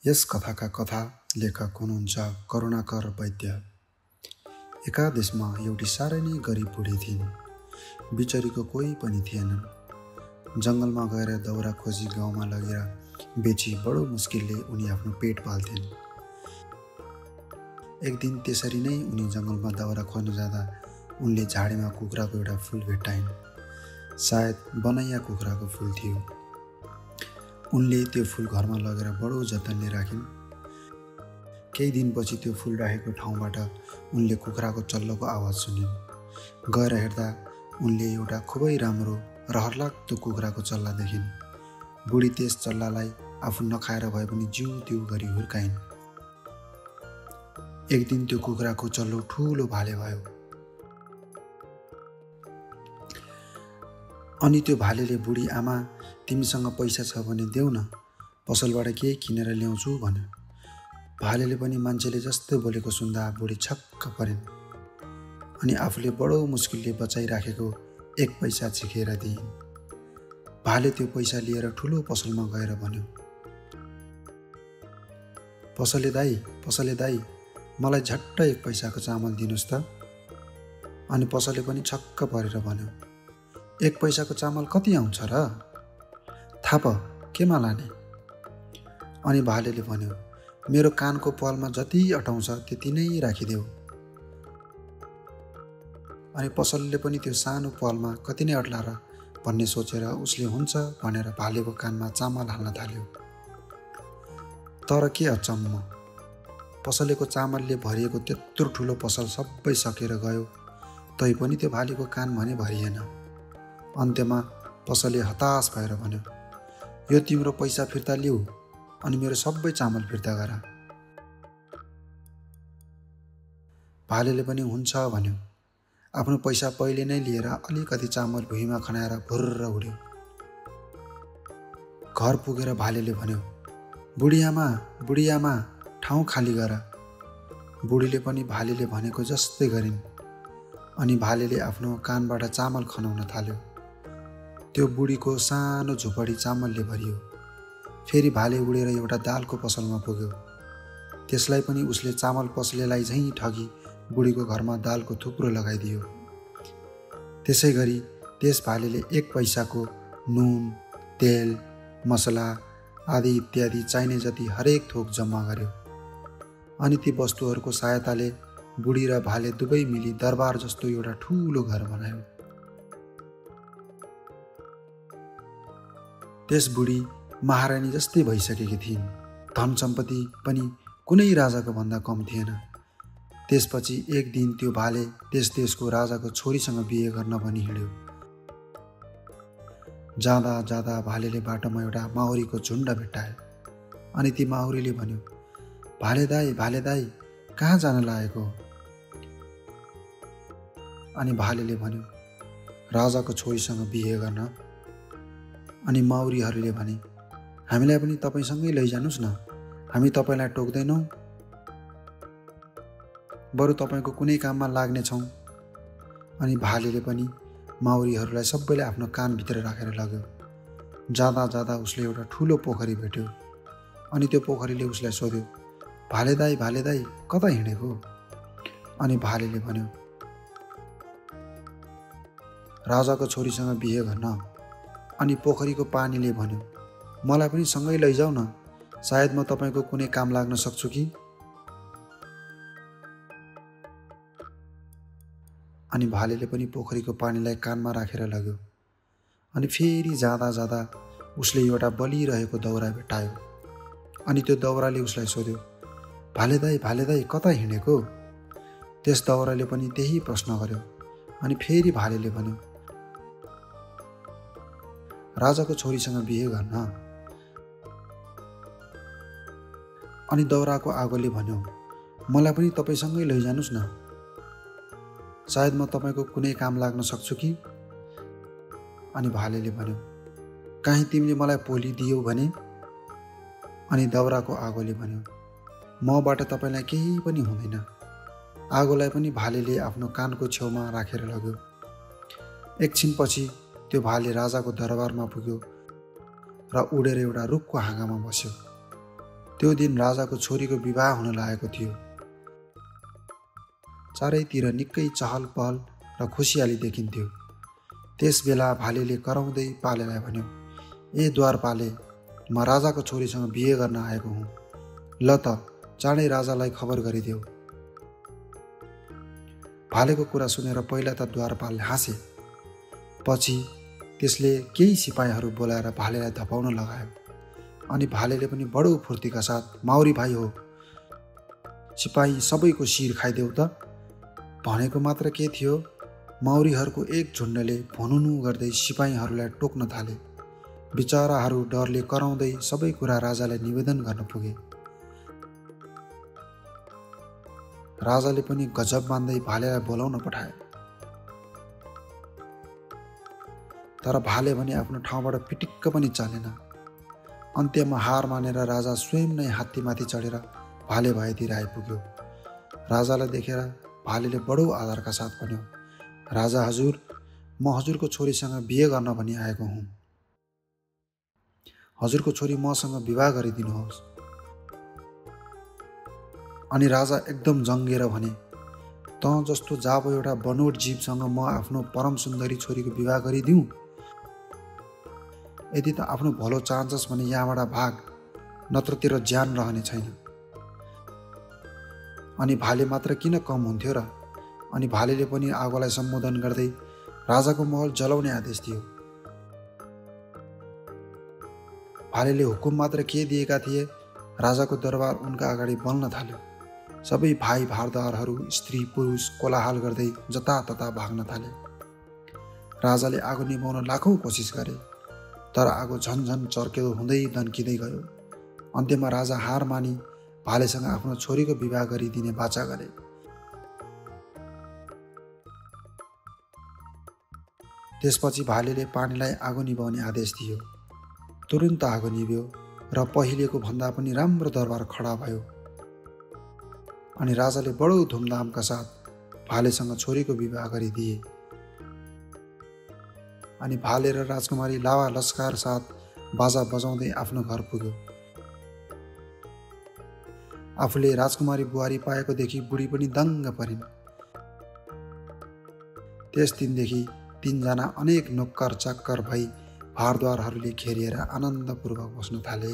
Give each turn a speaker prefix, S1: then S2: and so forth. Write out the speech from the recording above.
S1: यस कथाका कथा लेखक हुनुहुन्छ करुणाकर वैद्य। एका देशमा एउटी साह्रै नै गरिब बुढी थिइन्। बिचरीको कोही पनि थिएनन्। जङ्गलमा गएर दाउरा खोजी गाउँमा लगेर बेची बडो मुस्किलले उनी आफ्नो पेट पाल्थिन्। एक दिन त्यसरी नै उनी जङ्गलमा दाउरा खोज्न जाँदा उनले झाडीमा कुखुराको एउटा फुल भेट्टाइन्। सायद बनैया कुखुराको फुल थियो। उनले त्यो फुल घरमा लगेर बडो जतनले राखिन्। केही दिनपछि त्यो फुल राखेको ठाउँबाट उनले कुखुराको चल्लोको आवाज सुनिन्। गएर हेर्दा उनले एउटा खुबै राम्रो रहरलाग्दो कुखुराको चल्ला देखिन्। बुढी त्यस चल्लालाई आफू नखाएर भए पनि जिउ तिउ गरी हुर्काइन्। एक दिन त्यो कुखुराको चल्लो ठुलो भाले भयो। अनि त्यो भालेले बुढी आमा तिमीसँग पैसा छ भने देऊ न, पसलबाट केही किनेर ल्याउँछु भन्यो। भालेले पनि मान्छेले जस्तो बोलेको सुन्दा बुढी छक्क परिन्। अनि आफूले बडो मुस्किलले बचाइराखेको 1 पैसा झिकेर दिइन्। भाले त्यो पैसा लिएर ठुलो पसलमा गएर भन्यो, पसले दाई मलाई झट्ट 1 पैसाको चामल दिनुहोस् त। अनि पसले पनि छक्क परेर भन्यो, 1 पैसाको चामल कति आउँछ र? थाप केमा लाने? अनि भालेले भन्यो, मेरो कानको पालमा जति अटाउँछ त्यति नै राखिदेऊ। अनि पसलले पनि त्यो सानो पालमा कति नै अट्ला र भन्ने सोचेर उसले हुन्छ भनेर भालेको कानमा चामल हाल्न थाल्यो। तर के अचम्म, पसलेको चामलले भरिएको त्यत्रो ठुलो पसल सबै सकेर गयो, तै पनि त्यो भालेको कान भने भरिएन। अन्त्यमा पसलले हताश भएर भन्यो, यो तिम्रो पैसा फिर्ता लिऊ अनि मेरो सबै चामल फिर्ता गर। भालेले पनि हुन्छ भन्यो। आफ्नो पैसा पहिले नै लिएर अलिकति चामल भुइँमा खनाएर भुर्र उड्यो। घर पुगेर भालेले भन्यो, बुढी आमा ठाउँ खाली गर। बुढीले पनि भालेले भनेको जस्तै गरिन्। अनि भालेले आफ्नो कानबाट चामल खनाउन थाल्यो। त्यो बुढीको सानो झोपडी चामलले भरियो। फेरि भाले उडेर एउटा दालको पसलमा पुग्यो। त्यसलाई पनि उसले चामल पसलेलाई झैँ ठगी बुढीको घरमा दालको थुप्रो लगाइदियो। त्यसै गरी त्यस भालेले 1 पैसाको नुन, तेल, मसला आदि इत्यादि चाहिने जति हरेक थोक जम्मा गर्यो। अनि ती वस्तुहरूको सहायताले बुढी र भाले दुवै मिली दरबार जस्तो एउटा ठुलो घर बनायो। त्यस बुढी महारानी जस्तै भइसकेकी थिइन्। धन सम्पत्ति पनि कुनै राजाको भन्दा कम थिएन। त्यसपछि एक दिन त्यो भाले त्यस देशको राजाको छोरीसँग बिहे गर्न भनी हिँड्यो। जाँदा जाँदा भालेले बाटोमा एउटा माउरीको झुन्ड भेट्टायो। अनि ती माउरीले भन्यो, भाले दाई कहाँ जान लागेको? अनि भालेले भन्यो, राजाको छोरीसँग बिहे गर्न। अनि माउरीहरूले भने, हामीलाई पनि तपाईसँगै लैजानुस् न, हामी तपाईँलाई टोक्दैनौँ, बरु तपाईँको कुनै काममा लाग्नेछौँ। अनि भालेले पनि माउरीहरूलाई सबैले आफ्नो कानभित्र राखेर लग्यो। जाँदा जाँदा उसले एउटा ठुलो पोखरी भेट्यो। अनि त्यो पोखरीले उसलाई सोध्यो, भाले दाई कता हिँडेको? अनि भालेले भन्यो, राजाको छोरीसँग बिहे गर्न। अनि पोखरीको पानीले भन्यो, मलाई पनि सँगै लैजाऊ न, सायद म तपाईँको कुनै काम लाग्न सक्छु कि? अनि भालेले पनि पोखरीको पानीलाई कानमा राखेर लग्यो। अनि फेरि जाँदा जाँदा उसले एउटा बलिरहेको दाउरा भेटायो। अनि त्यो दाउराले उसलाई सोध्यो, भाले दाई कता हिँडेको? त्यस दाउराले पनि त्यही प्रश्न गर्यो। अनि फेरि भालेले भन्यो, राजाको छोरीसँग बिहे गर्न। अनि दाउराको आगोले भन्यो, मलाई पनि तपाईँसँगै लैजानुस् न, सायद म तपाईँको कुनै काम लाग्न सक्छु कि? अनि भालेले भन्यो, काहीँ तिमीले मलाई पोली दियौ भने? अनि दाउराको आगोले भन्यो, मबाट तपाईँलाई केही पनि हुँदैन। आगोलाई पनि भालेले आफ्नो कानको छेउमा राखेर लग्यो। एकछिनपछि त्यो भाले राजाको दरबारमा पुग्यो र उडेर एउटा रुखको हाँगामा बस्यो। त्यो दिन राजाको छोरीको विवाह हुन लागेको थियो। चारैतिर निकै चहल पहल र खुसियाली देखिन्थ्यो। त्यस बेला भालेले कराउँदै पालेलाई भन्यो, ए द्वारपाले, म राजाको छोरीसँग बिहे गर्न आएको हुँ। ल त चाँडै राजालाई खबर गरिदेऊ। भालेको कुरा सुनेर पहिला त द्वारपालले हाँसे। पछि त्यसले केही सिपाहीहरू बोलाएर भालेलाई धपाउन लगायो। अनि भालेले पनि बडो फुर्तीका साथ, माउरी भाइ हो, सिपाही सबैको शिर खाइदेऊ त। भनेको मात्र के थियो, माउरीहरूको एक झुन्डले भुनुनु गर्दै सिपाहीहरूलाई टोक्न थाले। बिचराहरू डरले कराउँदै सबै कुरा राजालाई निवेदन गर्न पुगे। राजाले पनि गजब मान्दै भालेलाई बोलाउन पठाए। तर भाले भने आफ्नो ठाउँबाट पिटिक्क पनि चलेन। अन्त्यमा हार मानेर राजा स्वयं नै हात्तीमाथि चढेर भाले भएतिर आइपुग्यो। राजालाई देखेर भालेले बडो आदरका साथ भन्यो, राजा हजुर, म हजुरको छोरीसँग बिहे गर्न भनी आएको हुँ। हजुरको छोरी मसँग विवाह गरिदिनुहोस्। अनि राजा एकदम जङ्गिएर भने, त जस्तो जाबो एउटा बनोट जीवसँग म आफ्नो परम सुन्दरी छोरीको विवाह गरिदिउँ? यदि त आफ्नो भलो चाहन्छस् भने यहाँबाट भाग, नत्र तेरो ज्यान रहने छैन। अनि भाले मात्र किन कम हुन्थ्यो र? अनि भालेले पनि आगोलाई सम्बोधन गर्दै राजाको महल जलाउने आदेश दियो। भालेले हुकुम मात्र के दिएका थिए, राजाको दरबार उनका अगाडि बल्न थाल्यो। सबै भाइ भारदारहरू, स्त्री पुरुष कोलाहल गर्दै जतातता भाग्न थाले। राजाले आगो निभाउन लाखौँ कोसिस गरे, तर आगो झन्झन चर्केको हुँदै दन्किँदै गयो। अन्त्यमा राजा हार मानी भालेसँग आफ्नो छोरीको विवाह गरिदिने बाचा गरे। त्यसपछि भालेले पानीलाई आगो निभाउने आदेश दियो। तुरुन्त आगो निभ्यो र पहिलेको भन्दा पनि राम्रो दरबार खडा भयो। अनि राजाले बडो धुमधामका साथ भालेसँग छोरीको विवाह गरिदिए। अनि भाले र राजकुमारी लावा लस्कार साथ बाजा बजाउँदै आफ्नो घर पुग्यो। आफूले राजकुमारी बुहारी पाएको देखि बुढी पनि दङ्ग परिन्। त्यस दिनदेखि तीनजना अनेक नोक्कर चाक्कर भई भारद्वारहरूले घेरिएर आनन्दपूर्वक बस्न थाले।